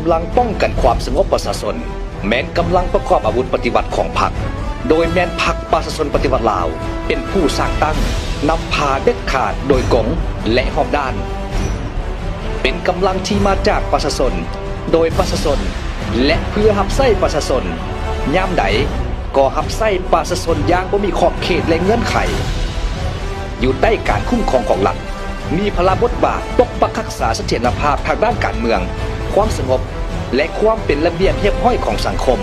ำลังป้องกันความสงบประชาชนแม้นกำลังประกอบอาวุธปฏิวัติของพรรคโดยแม้นพรรคประชาชนปฏิวัติลาวเป็นผู้สร้างตั้งนำพาเด็ดขาดโดยกงและหอบด้านเป็นกำลังที่มาจากประชาชนโดยประชาชนและเพื่อหับไส้ประชาชนย่ามใดก็หับไส้ประชาชนอย่างบ่มีขอบเขตและเงื่อนไขอยู่ใต้การคุ้มครองของรัฐมีพลบทบาทปกปักรักษาเสถียรภาพทางด้านการเมืองความสงบและความเป็นระเบียบเรียบร้อยของสังคม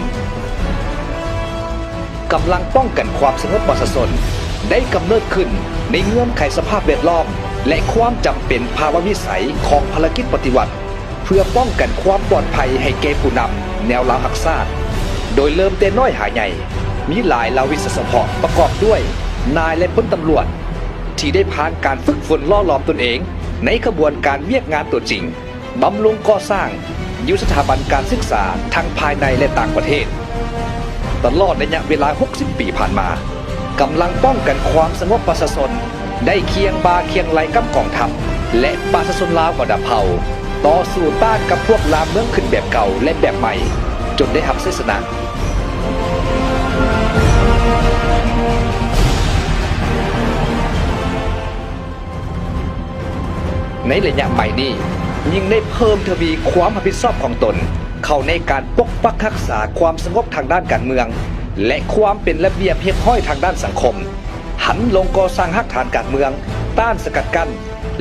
กำลังป้องกันความสงบประชาชนได้กำเนิดขึ้นในเงื่อนไขสภาพแวดล้อมและความจำเป็นภาวะวิสัยของภารกิจปฏิวัติเพื่อป้องกันความปลอดภัยให้แก่ผู้นำแนวราวหักษาโดยเริ่มแต่น้อยหาใหญ่มีหลายเหล่าวิศวเฉพาะประกอบด้วยนายและพลตำรวจที่ได้ผ่านการฝึกฝนล่อหลอมตนเองในขบวนการเวียกงานตัวจริงบำรุงก่อสร้างอยู่สถาบันการศึกษาทั้งภายในและต่างประเทศตลอดระยะเวลา60 ปีผ่านมากำลังป้องกันความสงบประชาชนได้เคียงบ่าเคียงไหลกับกองทัพและประชาชนลาวกว่าดาเผาต่อสู้ต้านกับพวกลามเมืองขึ้นแบบเก่าและแบบใหม่จนได้รับชัยชนะในระยะใหม่นี้ยิ่งได้เพิ่มทวีความรับผิดชอบของตนเข้าในการปกปักรักษาความสงบทางด้านการเมืองและความเป็นระเบียบเรียบร้อยทางด้านสังคมหันลงก่อสร้างรากฐานการเมืองต้านสกัดกั้น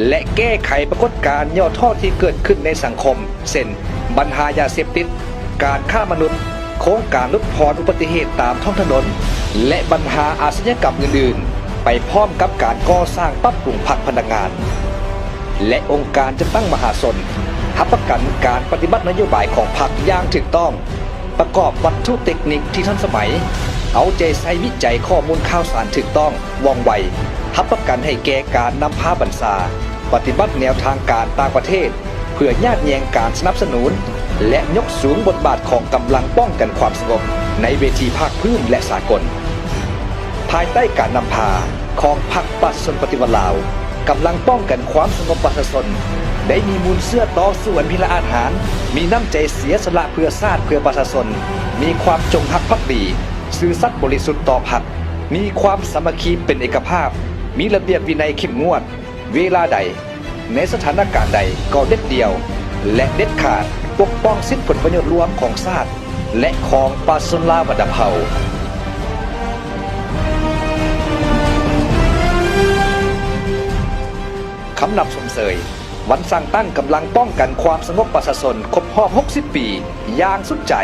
และแก้ไขปรากฏการณ์ย่อท่อที่เกิดขึ้นในสังคมเช่นปัญหายาเสพติดการฆ่ามนุษย์โครงการลดพรอุบัติเหตุตามท้องถนนและปัญหาอาชญากรรมอื่นๆไปพร้อมกับการก่อสร้างปรับปรุงพรรคพนักงานและองค์การจะตั้งมหาชนรับประกันการปฏิบัตินโยบายของพรรคอย่างถูกต้องประกอบวัตถุเทคนิคที่ทันสมัยเอาใจใส่วิจัยข้อมูลข่าวสารถูกต้องว่องไวรับประกันให้แก่การนำพาบรรษาปฏิบัติแนวทางการต่างประเทศเพื่อญาติแยงการสนับสนุนและยกสูงบทบาทของกำลังป้องกันความสงบในเวทีภาคพื้นและสากลภายใต้การนำพาของพรรคประชาชนปฏิวัติลาวกำลังป้องกันความสงบประชาชนได้มีมูลเสื้อต่อสู้อันพิละอาหารมีน้ำใจเสียสละเพื่อชาติเพื่อประชาชนมีความจงรักภักดีซื่อสัตย์บริสุทธิ์ต่อพรรคมีความสามัคคีเป็นเอกภาพมีระเบียบวินัยเข้มงวดเวลาใดในสถานการณ์ใดก็เด็ดเดี่ยวและเด็ดขาดปกป้องสิทธิผลประโยชน์รวมของชาติและของประชาชนลาวดาเผาคำนับสมเสยวันสร้างตั้งกำลังป้องกันความสงบประชาชนครบรอบ60 ปีอย่างสุดใจ